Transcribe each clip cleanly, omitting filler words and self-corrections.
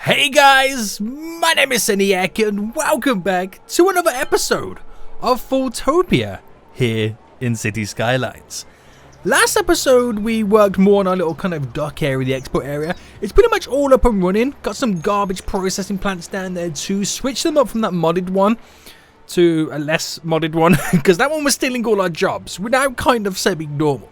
Hey guys, my name is Eniac and welcome back to another episode of FoolTopia here in City Skylines. Last episode we worked more on our little kind of dock area, the export area. It's pretty much all up and running. Got some garbage processing plants down there too. Switched them up from that modded one to a less modded one because that one was stealing all our jobs. We're now kind of semi-normal.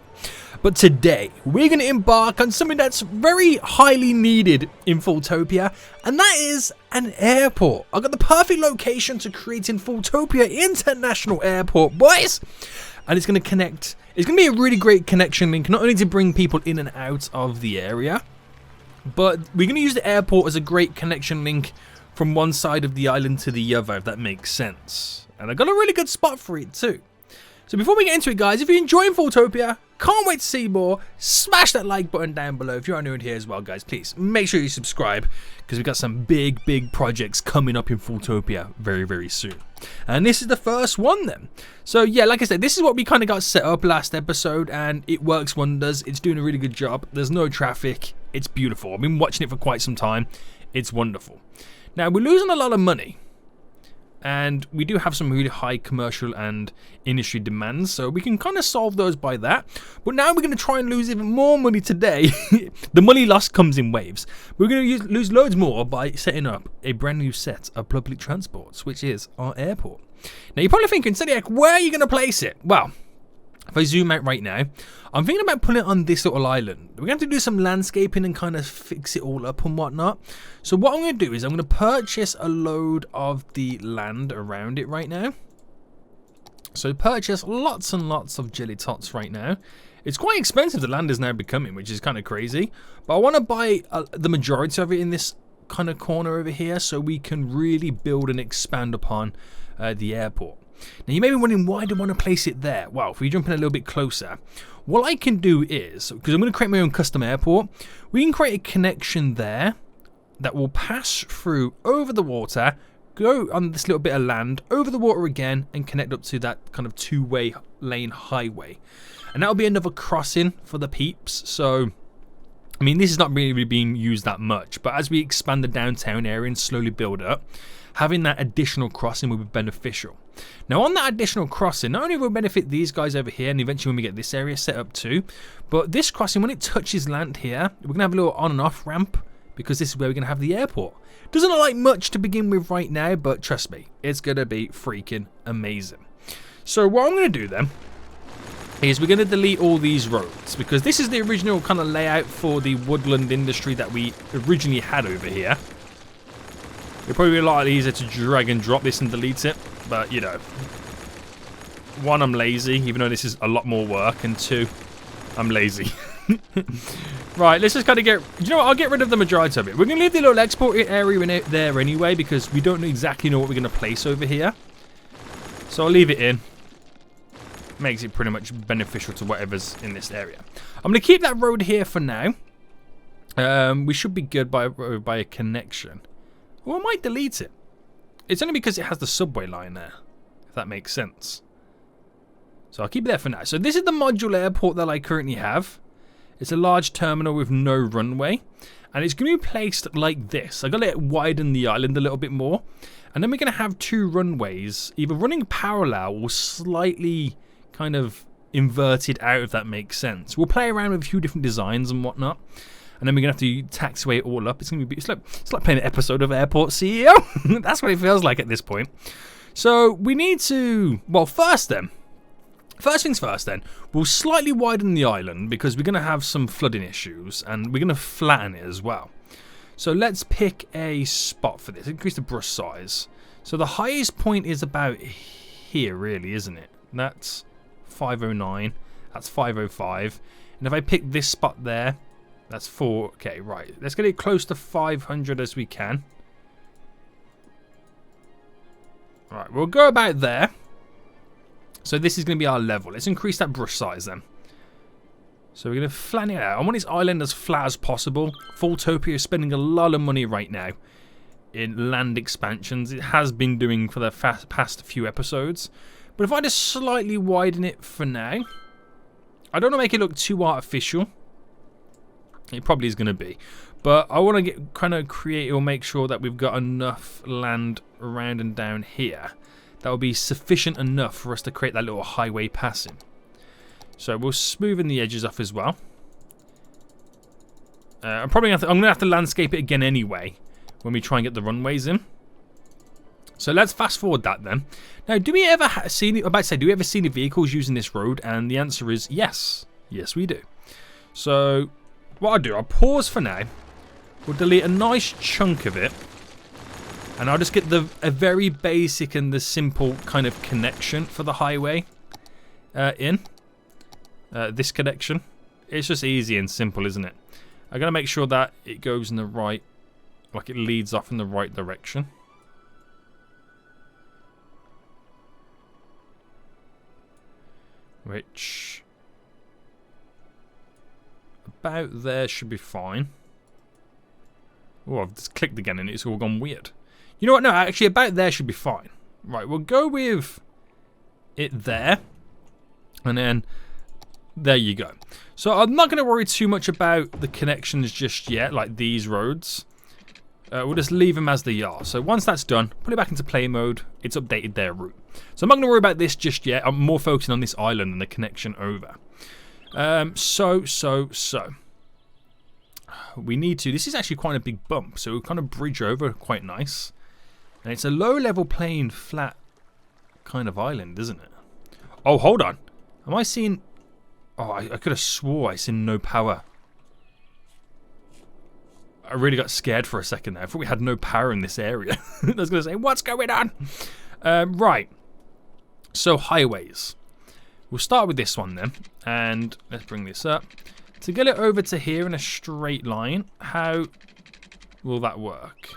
But today, we're going to embark on something that's very highly needed in FoolTopia, and that is an airport. I've got the perfect location to create in FoolTopia International Airport, boys! And it's going to connect, it's going to be a really great connection link, not only to bring people in and out of the area, but we're going to use the airport as a great connection link from one side of the island to the other, if that makes sense. And I got a really good spot for it too. So before we get into it, guys, if you're enjoying FoolTopia, can't wait to see more, smash that like button down below. If you're new here as well, guys, please make sure you subscribe because we've got some big projects coming up in FoolTopia very soon. And this is the first one then. So yeah, like I said, this is what we kind of got set up last episode and it works wonders. It's doing a really good job. There's no traffic. It's beautiful. I've been watching it for quite some time. It's wonderful. Now, we're losing a lot of money. And we do have some really high commercial and industry demands, so we can kind of solve those by that. But now we're going to try and lose even more money today. The money loss comes in waves. We're going to lose loads more by setting up a brand new set of public transports, which is our airport. Now you're probably thinking, Sediak, where are you going to place it? Well, if I zoom out right now, I'm thinking about putting it on this little island. We're going to have to do some landscaping and kind of fix it all up and whatnot. So what I'm going to do is I'm going to purchase a load of the land around it right now. So purchase lots and lots of jelly tots right now. It's quite expensive, the land is now becoming, which is kind of crazy. But I want to buy the majority of it in this kind of corner over here so we can really build and expand upon the airport. Now you may be wondering, why do I want to place it there? Well, if we jump in a little bit closer, what I can do is, because I'm going to create my own custom airport, we can create a connection there that will pass through over the water, go on this little bit of land, over the water again, and connect up to that kind of two-way lane highway. And that'll be another crossing for the peeps. So, I mean, this is not really being used that much, but as we expand the downtown area and slowly build up, having that additional crossing will be beneficial. Now on that additional crossing, not only will it benefit these guys over here and eventually when we get this area set up too, but this crossing, when it touches land here, we're going to have a little on and off ramp because this is where we're going to have the airport. Doesn't look like much to begin with right now, but trust me, it's going to be freaking amazing. So what I'm going to do then is we're going to delete all these roads because this is the original kind of layout for the woodland industry that we originally had over here. It'll probably be a lot easier to drag and drop this and delete it, but you know, one, I'm lazy, even though this is a lot more work, and two, I'm lazy. Right, let's just kind of get, you know what, I'll get rid of the majority of it. We're going to leave the little export area in there anyway, because we don't exactly know what we're going to place over here. So I'll leave it in. Makes it pretty much beneficial to whatever's in this area. I'm going to keep that road here for now. We should be good by a connection. Well, I might delete it. It's only because it has the subway line there, if that makes sense. So I'll keep it there for now. So this is the module airport that I currently have. It's a large terminal with no runway. And it's going to be placed like this. I've got to let it widen the island a little bit more. And then we're going to have two runways, either running parallel or slightly kind of inverted out, if that makes sense. We'll play around with a few different designs and whatnot. And then we're going to have to taxiway it all up. It's going to be, it's like playing an episode of Airport CEO. That's what it feels like at this point. So we need to, well, first things first then, we'll slightly widen the island because we're going to have some flooding issues and we're going to flatten it as well. So let's pick a spot for this. Increase the brush size. So the highest point is about here, really, isn't it? That's 509. That's 505. And if I pick this spot there, that's 4. Okay, right. Let's get it close to 500 as we can. Right, we'll go about there. So this is going to be our level. Let's increase that brush size then. So we're going to flatten it out. I want this island as flat as possible. FoolTopia is spending a lot of money right now in land expansions. It has been doing for the past few episodes. But if I just slightly widen it for now, I don't want to make it look too artificial. It probably is going to be. But I want to get kind of creative or make sure that we've got enough land around and down here that will be sufficient enough for us to create that little highway passing. So we'll smoothen the edges off as well. I'm going to have to landscape it again anyway when we try and get the runways in. So let's fast forward that then. Now, do we ever see any vehicles using this road? And the answer is yes. Yes, we do. So what I'll do, I'll pause for now. We'll delete a nice chunk of it. And I'll just get a very basic and the simple kind of connection for the highway in. This connection. It's just easy and simple, isn't it? I'm going to make sure that it goes in the right, like it leads off in the right direction. Which, about there should be fine. Oh, I've just clicked again and it's all gone weird. You know what? No, actually about there should be fine. Right, we'll go with it there. And then there you go. So I'm not going to worry too much about the connections just yet, like these roads. We'll just leave them as they are. So once that's done, put it back into play mode. It's updated their route. So I'm not going to worry about this just yet. I'm more focusing on this island and the connection over. So. We need to... This is actually quite a big bump. So we'll kind of bridge over quite nice. And it's a low-level plain, flat kind of island, isn't it? Oh, hold on. Am I seeing... Oh, I could have swore I seen no power. I really got scared for a second there. I thought we had no power in this area. I was going to say, what's going on? Right. So, highways. We'll start with this one then. And let's bring this up. To get it over to here in a straight line, how will that work?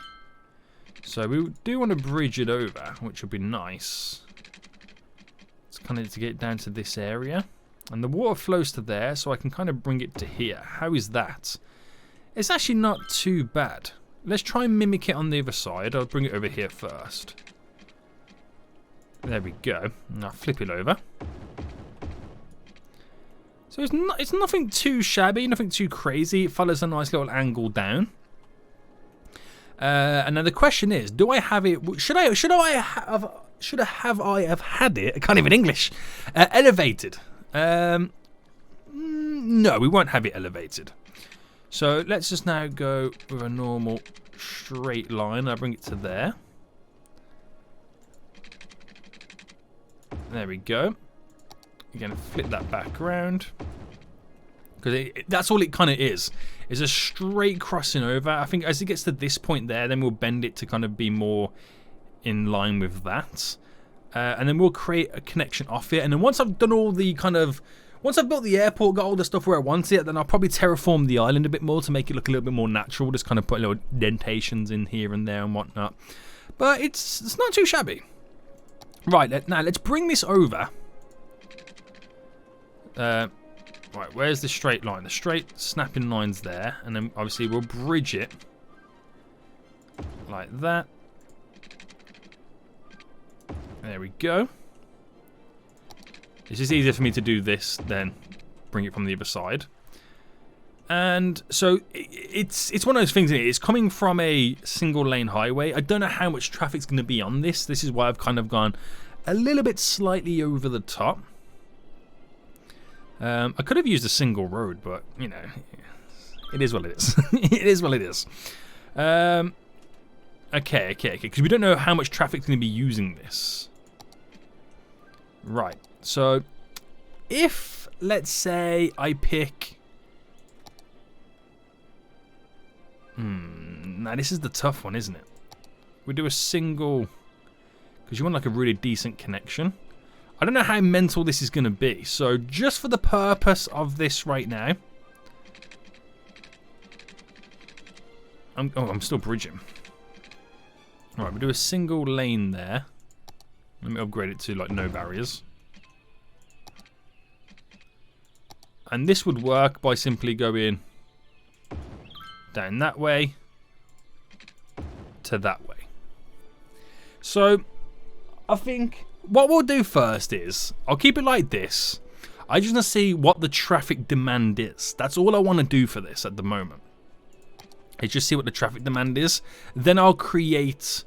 So, we do want to bridge it over, which would be nice. It's kind of to get it down to this area. And the water flows to there, so I can kind of bring it to here. How is that? It's actually not too bad. Let's try and mimic it on the other side. I'll bring it over here first. There we go. Now flip it over. So it's nothing too shabby, nothing too crazy. It follows a nice little angle down. And now the question is, do I have it? Should I have had it? I can't even English. Elevated. No, we won't have it elevated. So let's just now go with a normal straight line. I'll bring it to there. There we go. Again, flip that back around. Because that's all it kind of is. It's a straight crossing over. I think as it gets to this point there, then we'll bend it to kind of be more in line with that. And then we'll create a connection off it. And then once I've done all the kind of... Once I've built the airport, got all the stuff where I want it, then I'll probably terraform the island a bit more to make it look a little bit more natural. Just kind of put little dentations in here and there and whatnot. But it's not too shabby. Right, now let's bring this over. Right, where's the straight line? The straight snapping line's there. And then obviously we'll bridge it. Like that. There we go. It's just easier for me to do this than bring it from the other side. And so it's one of those things. It's coming from a single lane highway. I don't know how much traffic's going to be on this. This is why I've kind of gone a little bit slightly over the top. I could have used a single road, but you know, it is what it is. It is what it is. Okay. Because we don't know how much traffic's going to be using this. Right. So, if, let's say, I pick... Now, this is the tough one, isn't it? We do a single... Because you want, like, a really decent connection. I don't know how mental this is going to be. So, just for the purpose of this right now... I'm still bridging. Alright, we'll do a single lane there. Let me upgrade it to, like, no barriers. And this would work by simply going down that way to that way. So, I think what we'll do first is, I'll keep it like this. I just want to see what the traffic demand is. That's all I want to do for this at the moment. is just see what the traffic demand is. Then I'll create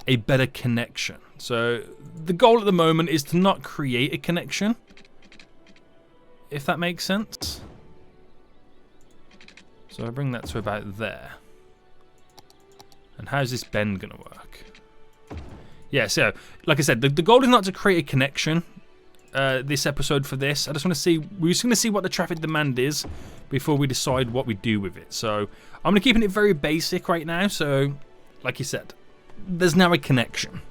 a better connection. So the goal at the moment is to not create a connection, if that makes sense. So I bring that to about there. And how's this bend going to work? Yeah, so like I said, the goal is not to create a connection this episode for this. I just want to see, we're just going to see what the traffic demand is before we decide what we do with it. So I'm going to keep it very basic right now. So like you said, there's now a connection.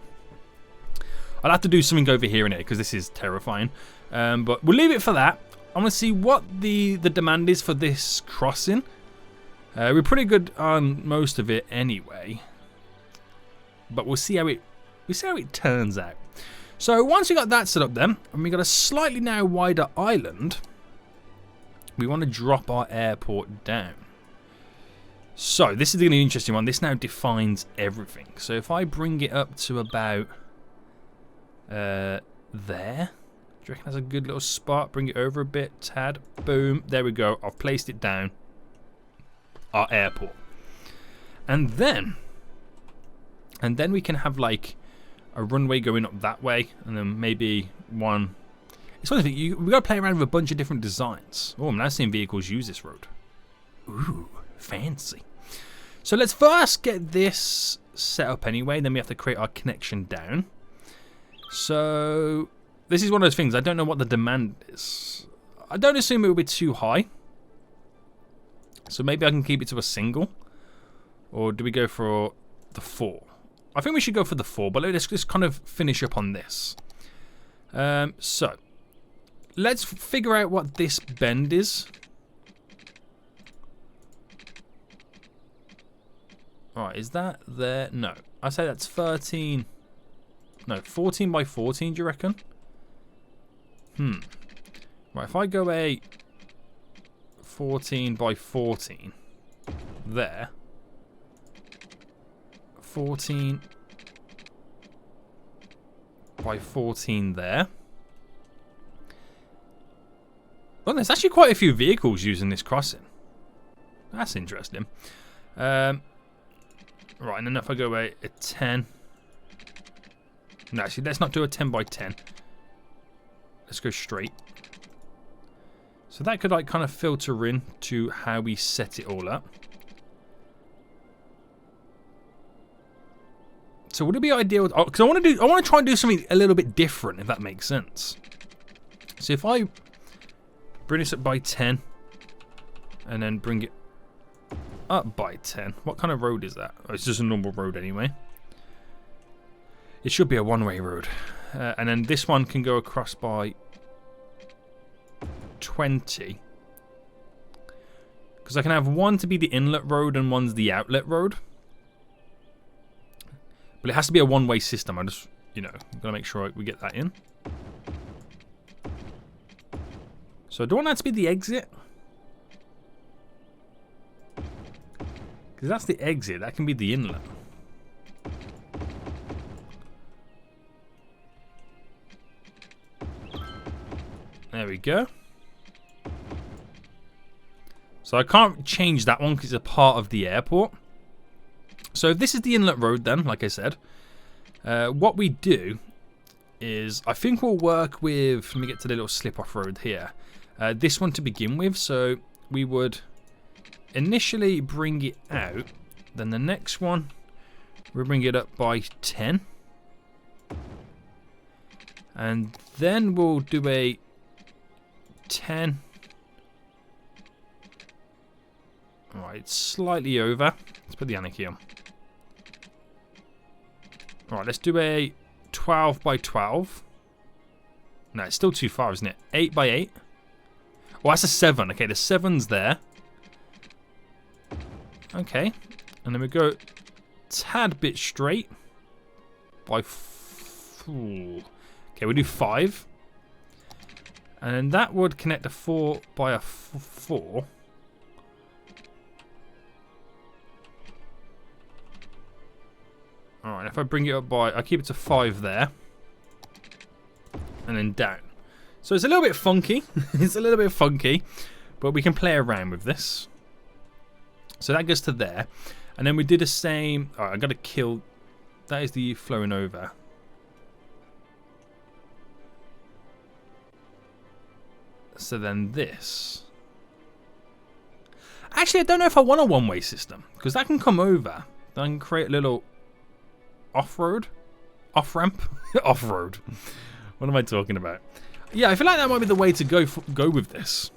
I'll have to do something over here in it because this is terrifying. But we'll leave it for that. I'm going to see what the demand is for this crossing. We're pretty good on most of it anyway. But we'll see how it turns out. So once we got that set up then, and we got a slightly now wider island, we want to drop our airport down. So this is going to be an interesting one. This now defines everything. So if I bring it up to about there, do you reckon that's a good little spot? Bring it over a bit, tad, boom, there we go. I've placed it down. Our airport. And then we can have like a runway going up that way, and then maybe one. It's one thing, we got to play around with a bunch of different designs. Oh, I'm now seeing vehicles use this road. Ooh, fancy. So let's first get this set up anyway, then we have to create our connection down. So this is one of those things, I don't know what the demand is. I don't assume it will be too high. So maybe I can keep it to a single. Or do we go for the 4? I think we should go for the 4, but let's just kind of finish up on this. So let's figure out what this bend is. Alright, is that there? No. I say that's 13. No, 14 by 14, do you reckon? Right, if I go a 14 by 14 there. 14 by 14 there. Well, there's actually quite a few vehicles using this crossing. That's interesting. Right, and then if I go a 10. No, actually, let's not do a 10 by 10. Let's go straight. So that could like kind of filter in to how we set it all up. So would it be ideal? Because I want to try and do something a little bit different, if that makes sense. So if I bring this up by 10, and then bring it up by 10, what kind of road is that? Oh, it's just a normal road anyway. It should be a one-way road, and then this one can go across by 20. Because I can have one to be the inlet road and one's the outlet road. But it has to be a one-way system. I just, gotta make sure we get that in. So do I want that to be the exit? Because that's the exit. That can be the inlet. There we go. So I can't change that one because it's a part of the airport. So if this is the inlet road then, like I said, what we do is, I think we'll work with, let me get to the little slip-off road here. This one to begin with, so we would initially bring it out, then the next one, we'll bring it up by 10. And then we'll do a 10. Alright, slightly over. Let's put the anarchy on. Alright, let's do a 12 by 12. No, it's still too far, isn't it? 8 by 8. Oh, that's a 7. Okay, the 7's there. Okay. And then we go tad bit straight. By 4. Okay, we'll do 5. And then that would connect a 4 by a 4. Alright, if I bring it up by, I keep it to 5 there. And then down. So it's a little bit funky. It's a little bit funky. But we can play around with this. So that goes to there. And then we do the same. Alright, I got to kill. That is the flowing over. So then this. Actually, I don't know if I want a one-way system. Because that can come over. I can create a little off-road. Off-ramp. Off-road. What am I talking about? Yeah, I feel like that might be the way to go with this.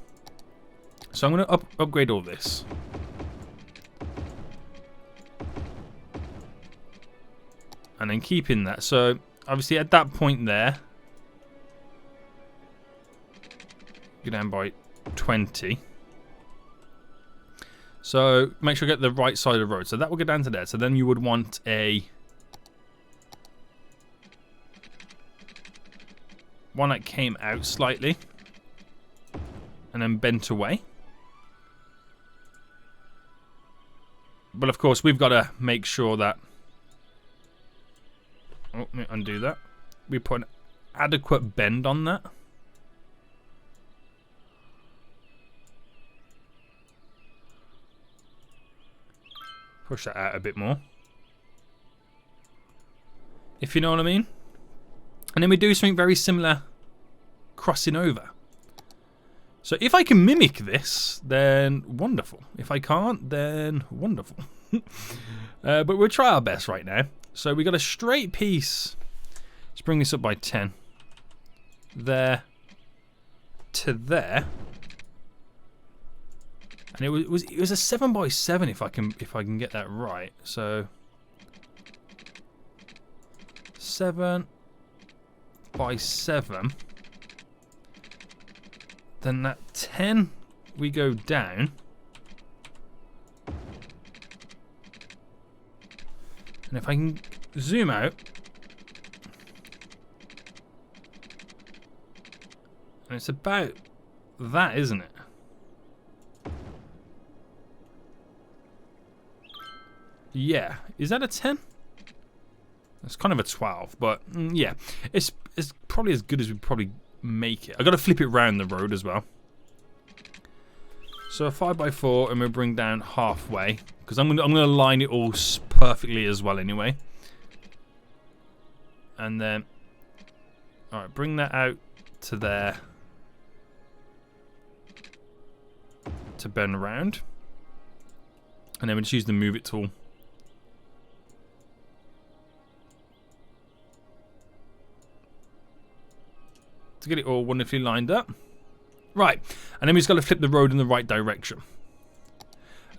So I'm going to upgrade all this. And then keep in that. So, obviously at that point there, go down by 20. So, make sure you get the right side of the road. So that will go down to there. So then you would want a one that came out slightly. And then bent away. But of course, we've got to make sure that... Oh, let me undo that. We put an adequate bend on that. Push that out a bit more. If you know what I mean. And then we do something very similar crossing over. So if I can mimic this, then wonderful. If I can't, then wonderful. But we'll try our best right now. So we got a straight piece. Let's bring this up by 10. There to there. And it was a 7x7 if I can get that right. So 7x7. Then that 10 we go down. And if I can zoom out, and it's about that, isn't it? Yeah, is that a 10? It's kind of a 12, but yeah, it's probably as good as we probably make it. I got to flip it round the road as well. So a 5x4, and we'll bring down halfway because I'm gonna line it all perfectly as well anyway. And then, all right, bring that out to there to bend around, and then we just use the move it tool. To get it all wonderfully lined up. Right, and then we just got to flip the road in the right direction.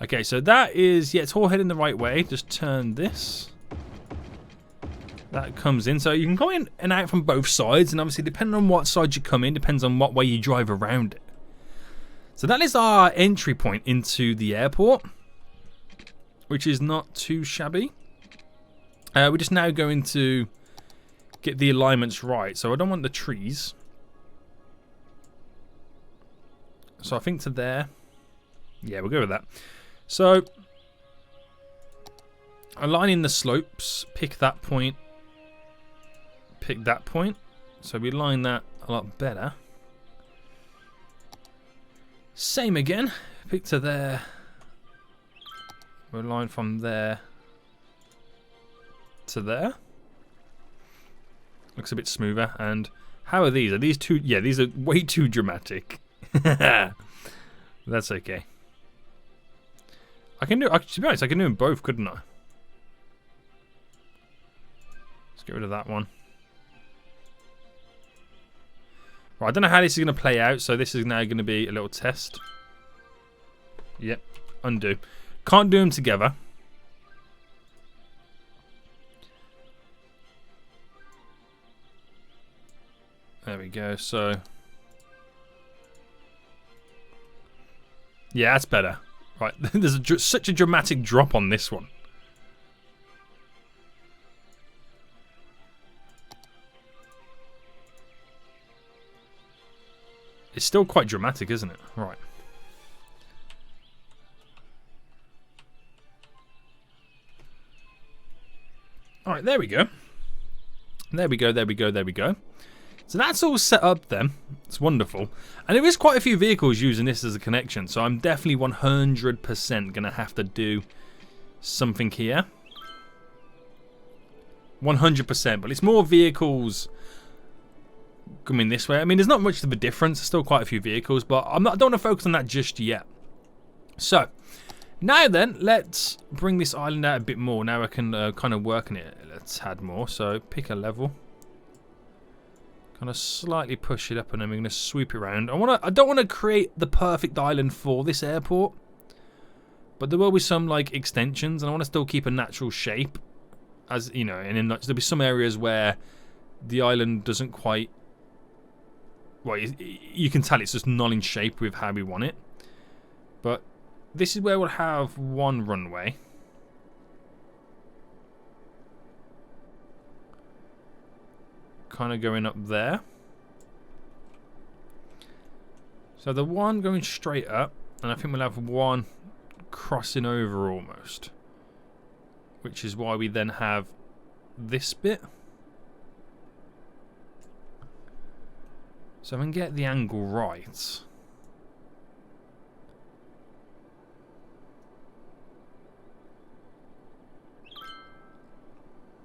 Okay, so that is, yeah, it's all heading the right way. Just turn this. That comes in. So you can go in and out from both sides, and obviously depending on what side you come in, depends on what way you drive around it. So that is our entry point into the airport, which is not too shabby. We're just now going to get the alignments right. So I don't want the trees. So I think to there. Yeah, we'll go with that. So, aligning the slopes, pick that point, pick that point. So we line that a lot better. Same again, pick to there. We'll line from there to there. Looks a bit smoother. And how are these? Are these too? Yeah, these are way too dramatic. That's okay. I can do. To be honest, I can do them both, couldn't I? Let's get rid of that one. Right, I don't know how this is going to play out, so this is now going to be a little test. Yep, undo. Can't do them together. There we go. So, yeah, that's better. Right, there's such a dramatic drop on this one. It's still quite dramatic, isn't it? Right. Alright, there we go. There we go, there we go, there we go. So that's all set up then. It's wonderful. And there is quite a few vehicles using this as a connection, so I'm definitely 100% going to have to do something here. 100%, but it's more vehicles coming this way. I mean, there's not much of a difference. There's still quite a few vehicles, but I don't want to focus on that just yet. So, now then, let's bring this island out a bit more. Now I can kind of work on it. Let's add more. So, pick a level. Kind of slightly push it up, and then we're going to sweep it around. I don't want to create the perfect island for this airport, but there will be some like extensions, and I want to still keep a natural shape, as you know. And then there'll be some areas where the island doesn't quite. Well, you can tell it's just not in shape with how we want it. But this is where we'll have one runway. Kind of going up there. So the one going straight up, and I think we'll have one crossing over almost. Which is why we then have this bit. So I can get the angle right.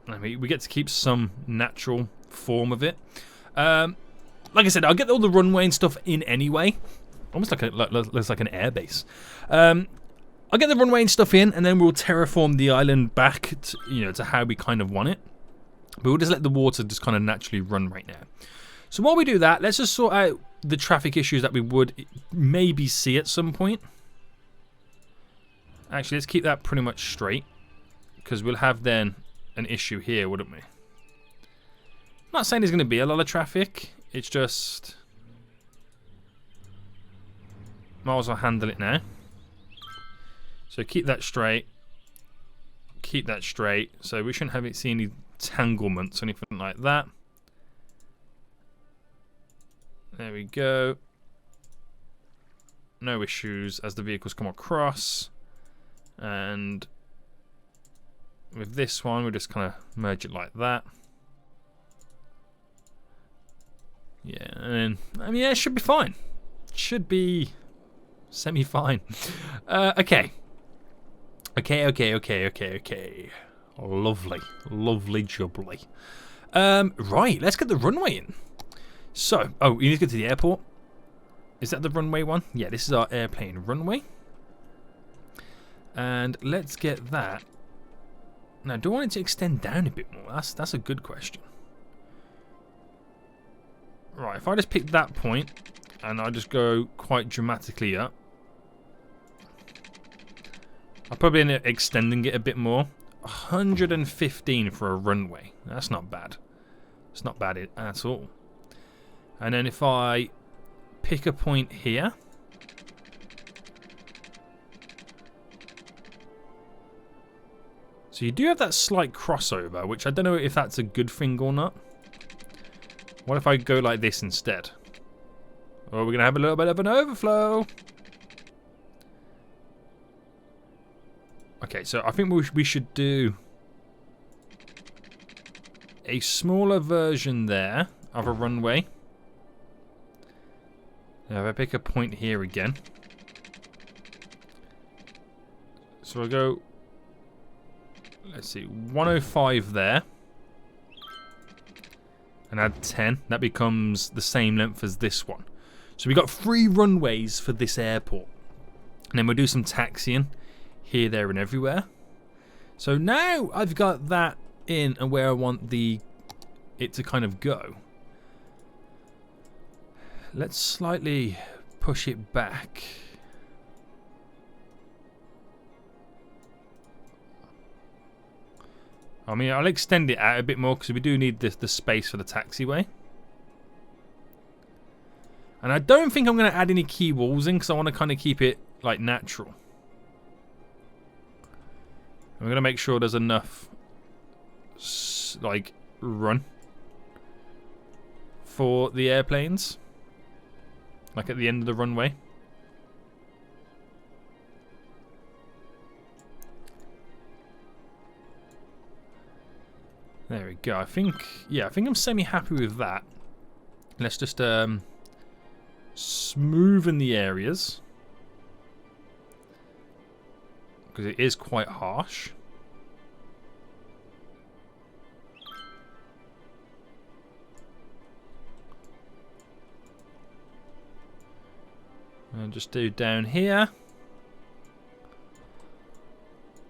I mean, we get to keep some natural form of it. Like I said, I'll get all the runway and stuff in anyway. Almost like looks like an airbase. I'll get the runway and stuff in, and then we'll terraform the island back to, to how we kind of want it. But we'll just let the water just kind of naturally run right now. So while we do that, let's just sort out the traffic issues that we would maybe see at some point. Actually, let's keep that pretty much straight, because we'll have then an issue here, wouldn't we? I'm not saying there's going to be a lot of traffic. It's just might as well handle it now. So keep that straight. Keep that straight. So we shouldn't have it see any entanglements or anything like that. There we go. No issues as the vehicles come across. And with this one, we'll just kind of merge it like that. Yeah, and then, I mean, yeah, it should be fine. It should be semi-fine. Okay. Okay. Lovely. Lovely jubbly. Right, let's get the runway in. So, oh, you need to get to the airport. Is that the runway one? Yeah, this is our airplane runway. And let's get that. Now, do I want it to extend down a bit more? That's a good question. Right, if I just pick that point and I just go quite dramatically up, I'll probably end up extending it a bit more. 115 for a runway. That's not bad. It's not bad at all. And then if I pick a point here. So you do have that slight crossover, which I don't know if that's a good thing or not. What if I go like this instead? Or we're going to have a little bit of an overflow. Okay, so I think we should do a smaller version there of a runway. Now if I pick a point here again. So I'll go, let's see, 105 there. And add 10. That becomes the same length as this one. So we got 3 runways for this airport. And then we'll do some taxiing here, there, and everywhere. So now I've got that in and where I want it to kind of go. Let's slightly push it back. I mean, I'll extend it out a bit more because we do need the space for the taxiway. And I don't think I'm going to add any key walls in because I want to kind of keep it like natural. I'm going to make sure there's enough like run for the airplanes. Like at the end of the runway. There we go. I think I'm semi-happy with that. Let's just smoothen the areas, because it is quite harsh. And just do down here.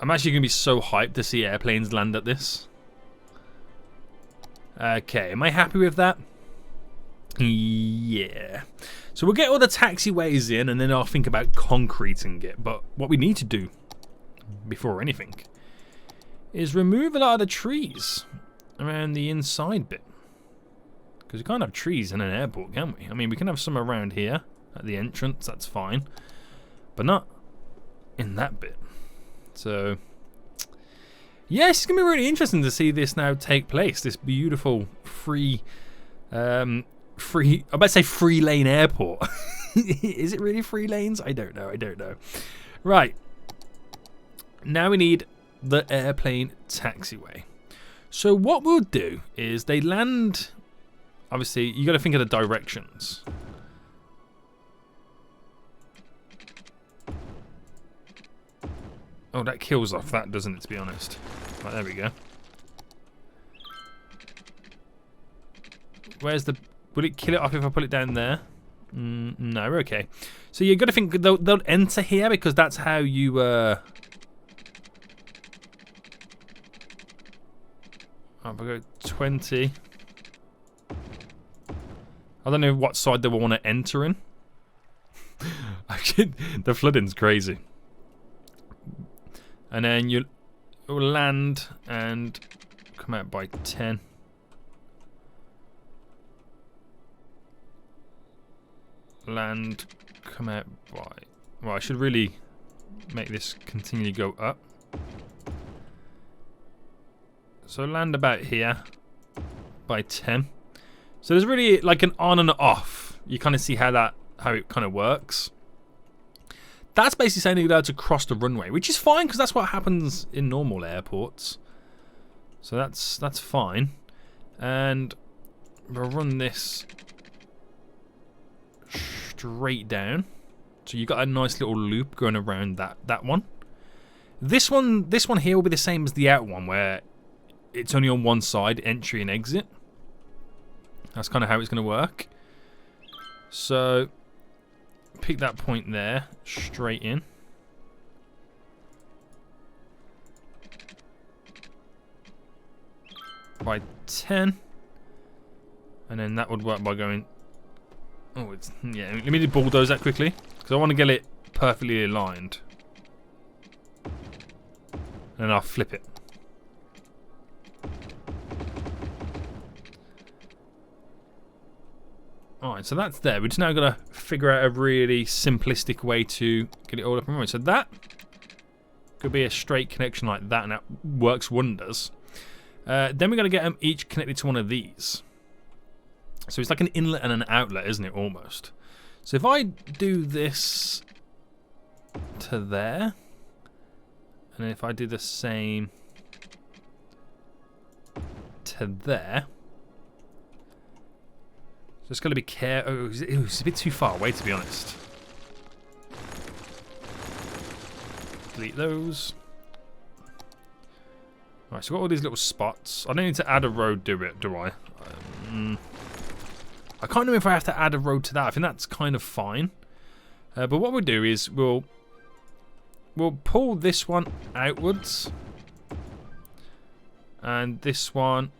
I'm actually going to be so hyped to see airplanes land at this. Okay, am I happy with that? Yeah. So we'll get all the taxiways in, and then I'll think about concreting it. But what we need to do, before anything, is remove a lot of the trees around the inside bit. Because we can't have trees in an airport, can we? I mean, we can have some around here at the entrance, that's fine. But not in that bit. So, yeah, it's going to be really interesting to see this now take place. This beautiful, free, I'm about to say free lane airport. Is it really 3 lanes? I don't know. Right. Now we need the airplane taxiway. So what we'll do is they land, obviously, you got to think of the directions. Oh, that kills off that, doesn't it, to be honest? Right, there we go. Where's the... Would it kill it off if I put it down there? No, okay. So you've got to think they'll enter here, because that's how you... Oh, I'll go 20. I don't know what side they will want to enter in. Actually, the flooding's crazy. And then you'll land and come out by 10. Land, come out by... Well, I should really make this continue to go up. So land about here by 10. So there's really like an on and off. You kind of see how it kind of works. That's basically saying you're allowed to cross the runway, which is fine because that's what happens in normal airports. So that's fine. And we'll run this straight down. So you got a nice little loop going around that one. This one here will be the same as the out one, where it's only on one side, entry and exit. That's kind of how it's going to work. So pick that point there, straight in. By 10. And then that would work by going... Oh, it's... Yeah, let me just bulldoze that quickly, because I want to get it perfectly aligned. And I'll flip it. Alright, so that's there. We're just now got to figure out a really simplistic way to get it all up and running. So that could be a straight connection like that, and that works wonders. Then we're going to get them each connected to one of these. So it's like an inlet and an outlet, isn't it, almost? So if I do this to there, and if I do the same to there, just got to be careful. Oh, it's a bit too far away, to be honest. Delete those. Right, so I've got all these little spots. I don't need to add a road, do I? I can't know if I have to add a road to that. I think that's kind of fine. But what we'll do is we'll pull this one outwards, and this one.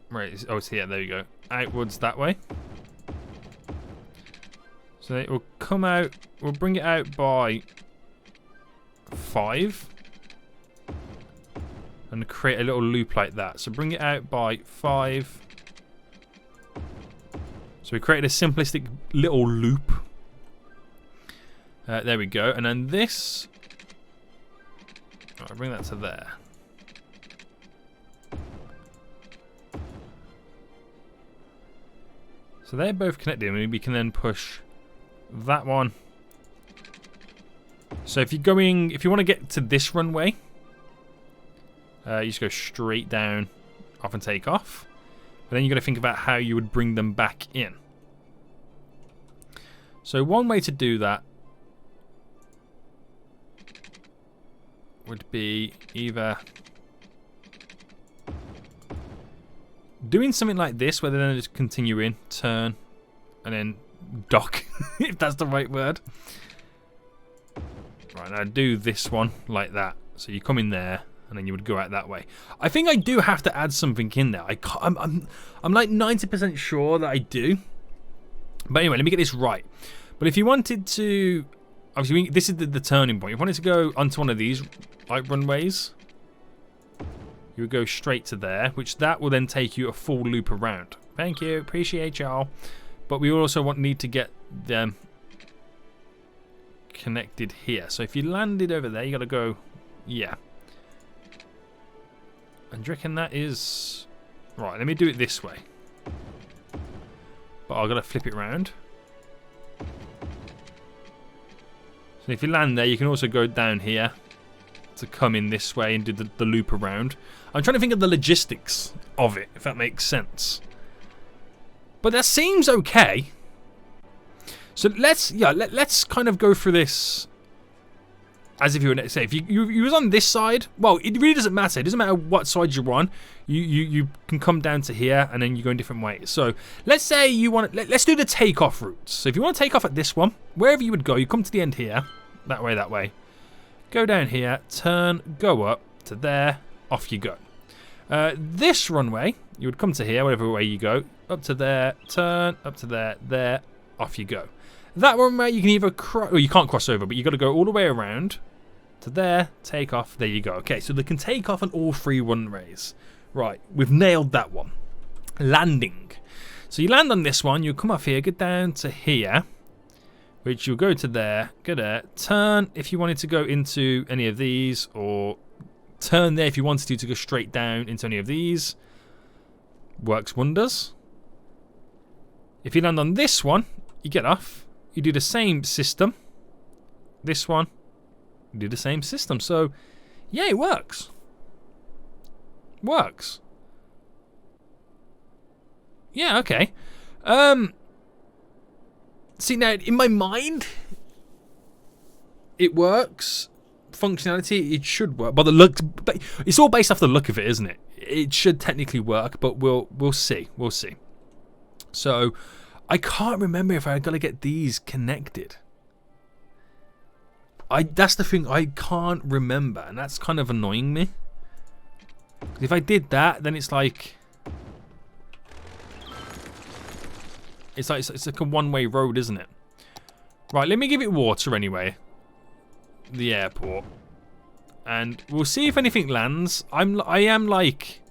Right. Oh, it's here. There you go. Outwards that way. So it will come out. We'll bring it out by 5. And create a little loop like that. So bring it out by 5. So we created a simplistic little loop. There we go. And then this... I'll bring that to there. So they're both connected, and we can then push that one. So if you want to get to this runway, you just go straight down, off and take off. But then you've got to think about how you would bring them back in. So one way to do that would be either doing something like this, where they then just continue in, turn, and then dock, if that's the right word. Right, now do this one like that. So you come in there, and then you would go out that way. I think I do have to add something in there. I'm like 90% sure that I do. But anyway, let me get this right. But if you wanted to, obviously this is the turning point. If you wanted to go onto one of these like runways, you would go straight to there, which that will then take you a full loop around. Thank you, appreciate y'all. But we also need to get them connected here. So if you landed over there, you got to go, yeah. And do you reckon that is right? Let me do it this way. But I've got to flip it around. So if you land there, you can also go down here to come in this way and do the loop around. I'm trying to think of the logistics of it, if that makes sense. But that seems okay. So let's kind of go through this as if you were, say, if you was on this side. Well, it really doesn't matter. It doesn't matter what side you're on. You can come down to here and then you go in different ways. So let's say you want. Let's do the takeoff routes. So if you want to take off at this one, wherever you would go, you come to the end here, that way. Go down here, turn, go up to there, off you go. This runway, you would come to here, whatever way you go, up to there, turn, up to there, there, off you go. That runway, you can either cross, well, you can't cross over, but you got to go all the way around to there, take off, there you go. Okay, so they can take off on all three runways. Right, we've nailed that one. Landing. So you land on this one, you'll come off here, get down to here, which you'll go to there, go there, turn if you wanted to go into any of these, or turn there if you wanted to go straight down into any of these. Works wonders. If you land on this one, you get off, you do the same system. This one, you do the same system. So, yeah, it works. Works. Yeah, okay. See, now, in my mind, it works. Functionality, it should work. But the look, but it's all based off the look of it, isn't it? It should technically work, but we'll see. We'll see. So, I can't remember if I got to get these connected. That's the thing, I can't remember, and that's kind of annoying me. If I did that, then it's like it's like a one-way road, isn't it? Right, let me give it water anyway. The airport, and we'll see if anything lands. I am like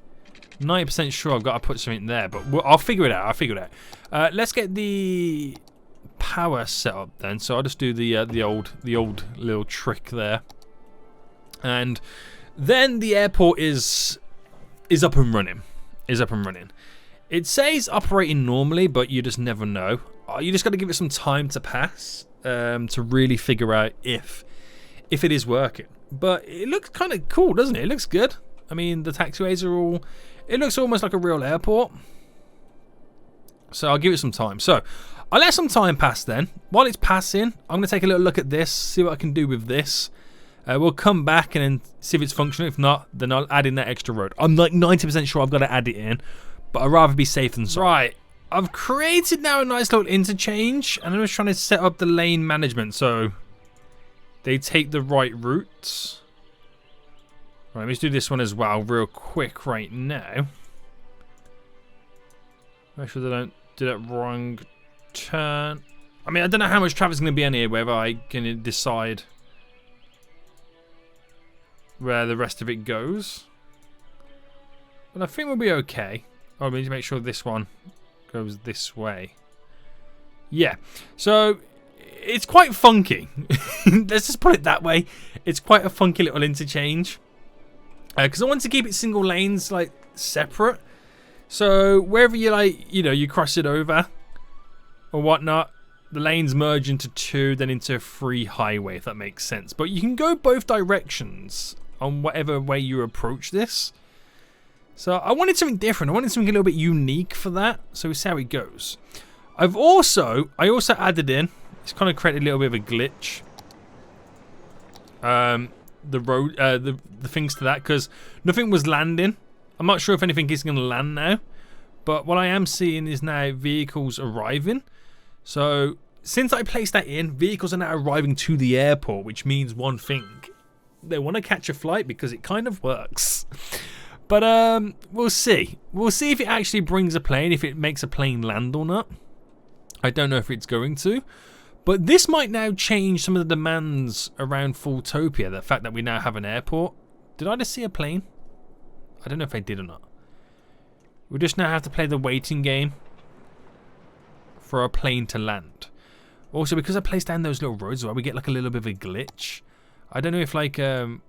90% sure I've got to put something there, but I'll figure it out. Let's get the power set up then. So I'll just do the old little trick there, and then the airport is up and running. It says operating normally, but you just never know. You just got to give it some time to pass to really figure out if it is working. But it looks kind of cool, doesn't it? It looks good. I mean, the taxiways are all... It looks almost like a real airport. So I'll give it some time. So I'll let some time pass then. While it's passing, I'm going to take a little look at this, see what I can do with this. We'll come back and then see if it's functional. If not, then I'll add in that extra road. I'm like 90% sure I've got to add it in, but I'd rather be safe than sorry. Right, I've created now a nice little interchange, and I'm just trying to set up the lane management so they take the right routes. Right, let's do this one as well real quick right now. Make sure they don't do that wrong turn. I mean, I don't know how much traffic's going to be in here, whether I can decide where the rest of it goes. But I think we'll be okay. Oh, we need to make sure this one goes this way. Yeah, so it's quite funky. Let's just put it that way. It's quite a funky little interchange. Because I want to keep it single lanes, like, separate. So wherever you, like, you know, you cross it over or whatnot, the lanes merge into two, then into a free highway, if that makes sense. But you can go both directions on whatever way you approach this. So I wanted something different. I wanted something a little bit unique for that. So we'll see how it goes. I also added in, it's kind of created a little bit of a glitch. The road, the things to that, because nothing was landing. I'm not sure if anything is going to land now, but what I am seeing is now vehicles arriving. So since I placed that in, vehicles are now arriving to the airport, which means one thing: they want to catch a flight because it kind of works. But we'll see. We'll see if it actually brings a plane, if it makes a plane land or not. I don't know if it's going to. But this might now change some of the demands around FoolTopia. The fact that we now have an airport. Did I just see a plane? I don't know if I did or not. We just now have to play the waiting game for a plane to land. Also, because I placed down those little roads, we get like a little bit of a glitch. I don't know if like no,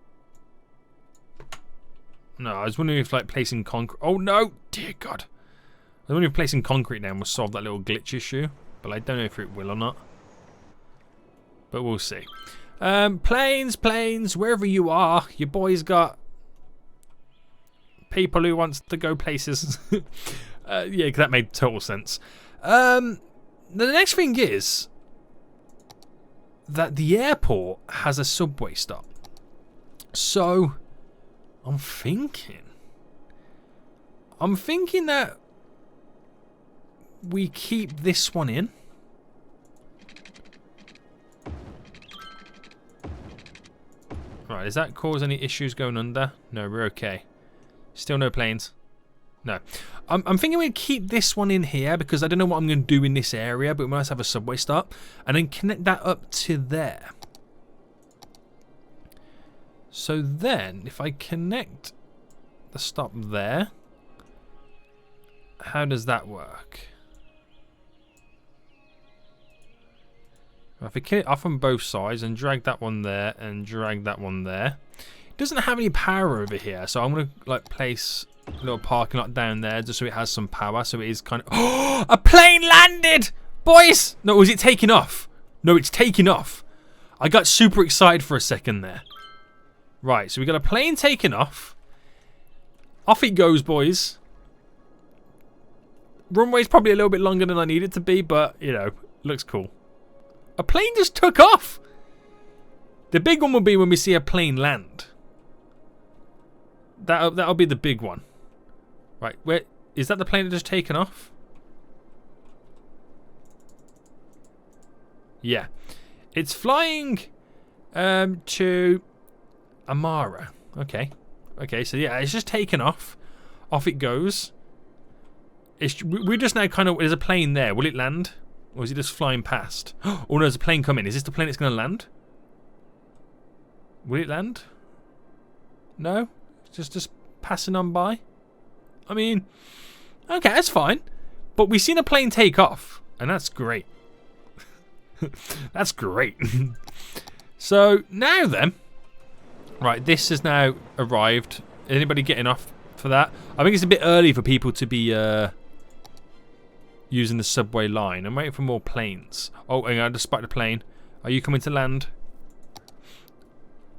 I was wondering if like placing concrete. Oh no, dear God! I was wondering if placing concrete down will solve that little glitch issue, but I don't know if it will or not. But we'll see. Planes, wherever you are, your boy's got people who wants to go places. Yeah, that made total sense. The next thing is that the airport has a subway stop. So I'm thinking that we keep this one in. Right, does that cause any issues going under? No, we're okay. Still no planes. No. I'm thinking we'd keep this one in here because I don't know what I'm going to do in this area, but we must have a subway stop and then connect that up to there. So then, if I connect the stop there, how does that work? If I kill it off on both sides and drag that one there and drag that one there, it doesn't have any power over here, so I'm going to like place a little parking lot down there just so it has some power, so it is kind of... Oh, a plane landed! Boys! No, was it taking off? No, it's taking off. I got super excited for a second there. Right, so we got a plane taking off. Off it goes, boys. Runway's probably a little bit longer than I need it to be, but, you know, looks cool. A plane just took off. The big one will be when we see a plane land. That'll be the big one. Right, where is that? The plane that just taken off? Yeah, it's flying to Amara. Okay, so yeah, it's just taken off. Off it goes. We're just now kind of... There's a plane there. Will it land? Or is it just flying past? Oh no, there's a plane coming. Is this the plane that's going to land? Will it land? No? It's just passing on by? I mean, okay, that's fine. But we've seen a plane take off. And that's great. That's great. So, now then. Right, this has now arrived. Anybody getting off for that? I think it's a bit early for people to be using the subway line. I'm waiting for more planes. Oh, hang on, I just spotted a plane. Are you coming to land?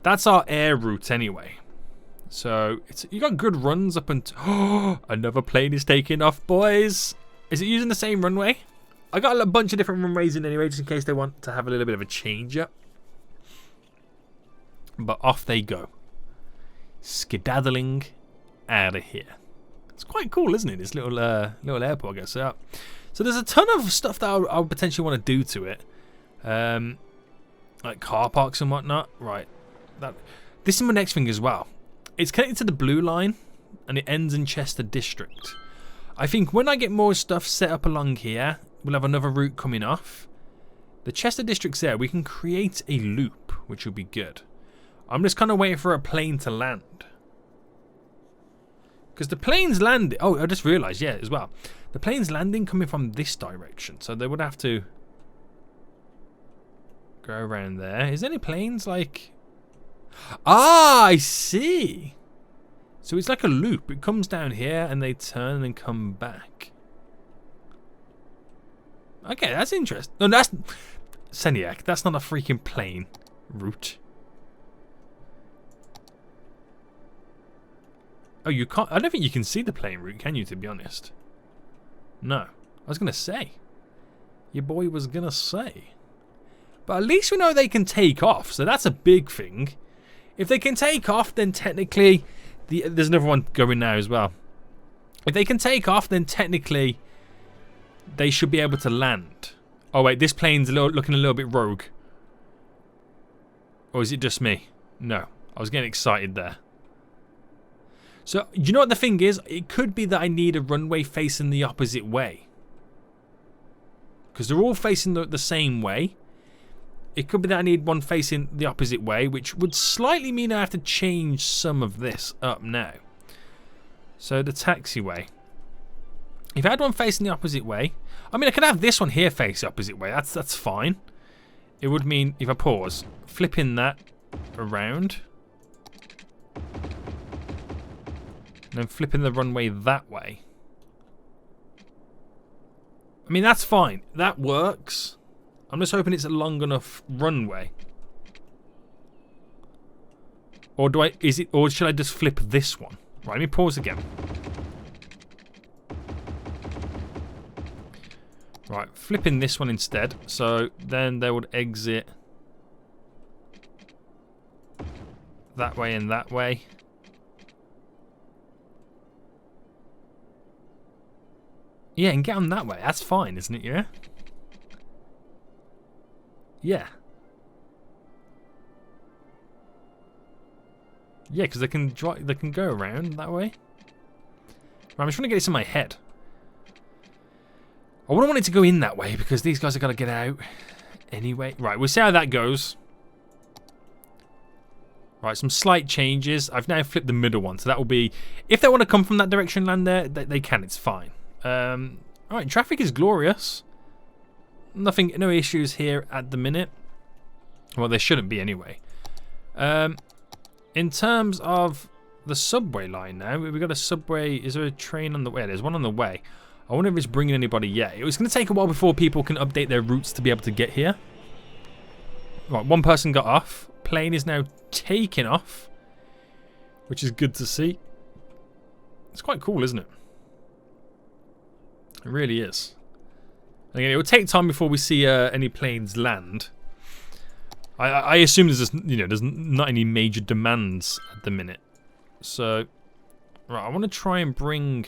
That's our air route anyway. So, you got good runs up and... Oh, another plane is taking off, boys. Is it using the same runway? I got a bunch of different runways in anyway, just in case they want to have a little bit of a change up. But off they go. Skedaddling out of here. It's quite cool, isn't it? This little airport gets up. So there's a ton of stuff that I'll potentially want to do to it. Like car parks and whatnot. Right. This is my next thing as well. It's connected to the blue line and it ends in Chester District. I think when I get more stuff set up along here, we'll have another route coming off. The Chester District's there. We can create a loop, which will be good. I'm just kind of waiting for a plane to land. Because the plane's landing... Oh, I just realised, yeah, as well. The plane's landing coming from this direction. So they would have to go around there. Is there any planes, like... Ah, I see. So it's like a loop. It comes down here and they turn and come back. Okay, that's interesting. No, that's... Seniac, that's not a freaking plane route. Oh, you can't. I don't think you can see the plane route, can you, to be honest? No. I was going to say. Your boy was going to say. But at least we know they can take off, so that's a big thing. If they can take off, then technically... there's another one going now as well. If they can take off, then technically they should be able to land. Oh wait, this plane's looking a little bit rogue. Or is it just me? No, I was getting excited there. So, you know what the thing is? It could be that I need a runway facing the opposite way. Because they're all facing the same way. It could be that I need one facing the opposite way, which would slightly mean I have to change some of this up now. So the taxiway. If I had one facing the opposite way, I mean I could have this one here face the opposite way. That's fine. It would mean if I pause, flipping that around, and then flipping the runway that way. I mean that's fine. That works. I'm just hoping it's a long enough runway. Or or should I just flip this one? Right, let me pause again. Right, flipping this one instead. So then they would exit that way and that way. Yeah, and get them that way. That's fine, isn't it? Yeah. Yeah. Yeah, because they can go around that way. Right, I'm just trying to get this in my head. I wouldn't want it to go in that way because these guys are going to get out anyway. Right, we'll see how that goes. Right, some slight changes. I've now flipped the middle one, so that will be... If they want to come from that direction and land there, they can. It's fine. Alright, traffic is glorious. No issues here at the minute. Well, there shouldn't be anyway. In terms of the subway line now, we've got a subway. Is there a train on the way? There's one on the way. I wonder if it's bringing anybody yet. It was going to take a while before people can update their routes to be able to get here. Right, one person got off. Plane is now taking off, which is good to see. It's quite cool, isn't it? It really is. Again, it will take time before we see any planes land. I assume there's there's not any major demands at the minute. So, right, I want to try and bring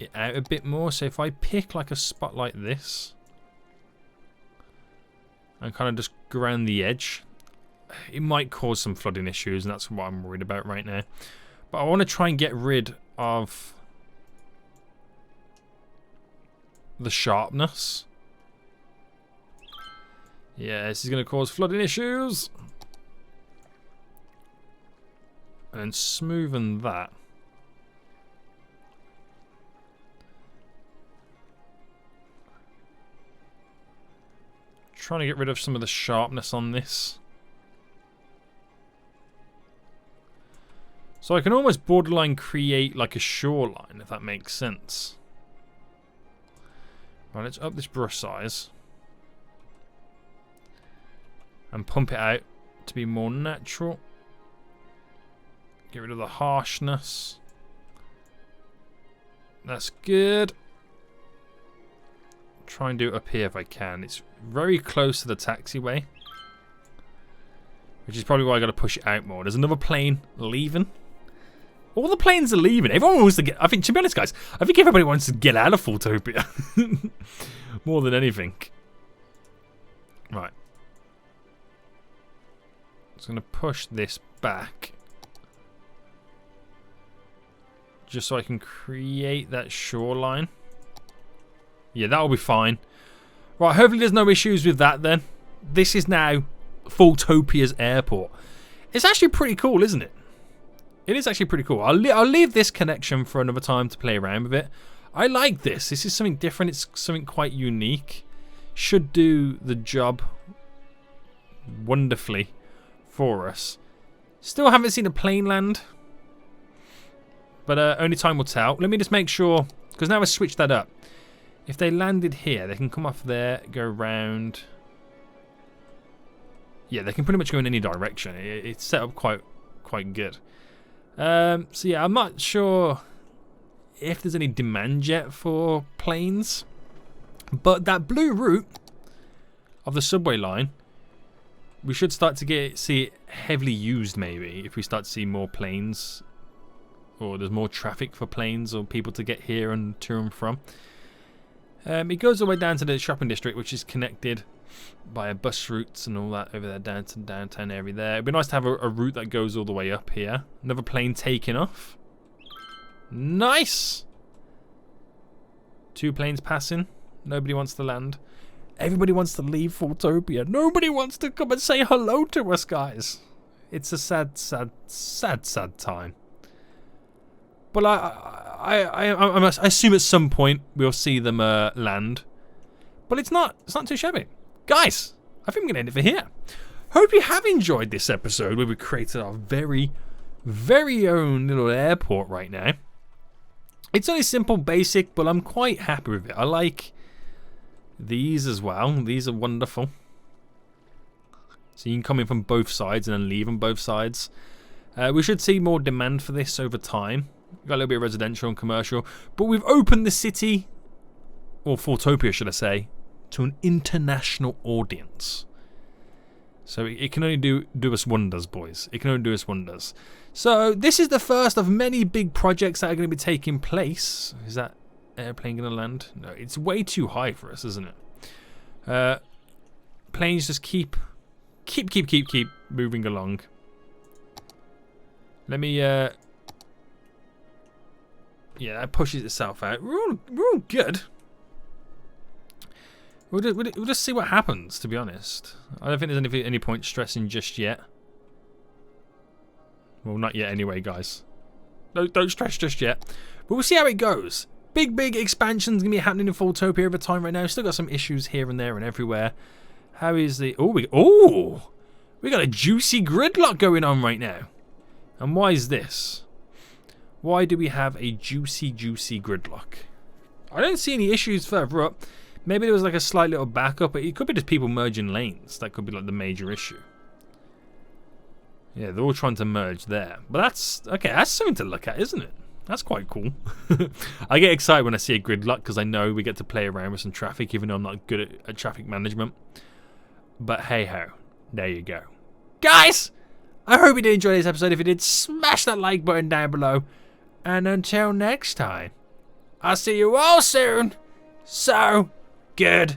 it out a bit more. So if I pick like a spot like this and kind of just go around the edge, it might cause some flooding issues, and that's what I'm worried about right now. But I want to try and get rid of the sharpness. Yeah, this is going to cause flooding issues. And smoothing that. Trying to get rid of some of the sharpness on this. So I can almost borderline create like a shoreline, if that makes sense. Right, let's up this brush size. And pump it out to be more natural. Get rid of the harshness. That's good. Try and do it up here if I can. It's very close to the taxiway, which is probably why I got to push it out more. There's another plane leaving. All the planes are leaving. Everyone wants to get... I think, to be honest, guys, I think everybody wants to get out of FoolTopia. More than anything. Right. Just going to push this back. Just so I can create that shoreline. Yeah, that'll be fine. Right, hopefully there's no issues with that then. This is now FoolTopia's airport. It's actually pretty cool, isn't it? It is actually pretty cool. I'll leave this connection for another time to play around with it. I like this. This is something different. It's something quite unique. Should do the job wonderfully for us. Still haven't seen a plane land. But only time will tell. Let me just make sure, because now I've switched that up. If they landed here, they can come off there, go around. Yeah, they can pretty much go in any direction. It's set up quite quite good. So yeah, I'm not sure if there's any demand yet for planes, but that blue route of the subway line, we should start to see it heavily used maybe if we start to see more planes, or there's more traffic for planes or people to get here and to and from. It goes all the way down to the shopping district, which is connected by bus routes and all that over there down to the downtown area there. It'd be nice to have a route that goes all the way up here. Another plane taking off. Nice! 2 planes passing. Nobody wants to land. Everybody wants to leave FoolTopia. Nobody wants to come and say hello to us, guys. It's a sad, sad, sad, sad time. But I assume at some point we'll see them land. But it's not too shabby. Guys, I think we're going to end it for here. Hope you have enjoyed this episode where we created our very, very own little airport right now. It's only simple, basic, but I'm quite happy with it. I like these as well. These are wonderful. So you can come in from both sides and then leave on both sides. We should see more demand for this over time. We've got a little bit of residential and commercial. But we've opened the city, or FoolTopia should I say, to an international audience. So it can only do us wonders, boys. It can only do us wonders. So this is the first of many big projects that are going to be taking place. Is that airplane going to land? No, it's way too high for us, isn't it? Planes just keep moving along. Let me yeah, that pushes itself out. We're all good. We'll just see what happens, to be honest. I don't think there's any point stressing just yet. Well, not yet anyway, guys. Don't stress just yet. But we'll see how it goes. Big expansions going to be happening in FoolTopia over time right now. Still got some issues here and there and everywhere. How is the... we got a juicy gridlock going on right now. And why is this? Why do we have a juicy gridlock? I don't see any issues further up. Maybe there was like a slight little backup, but it could be just people merging lanes. That could be like the major issue. Yeah, they're all trying to merge there. But that's... okay, that's something to look at, isn't it? That's quite cool. I get excited when I see a gridlock because I know we get to play around with some traffic, even though I'm not good at traffic management. But hey-ho. There you go. Guys! I hope you did enjoy this episode. If you did, smash that like button down below. And until next time, I'll see you all soon. So... goodbye.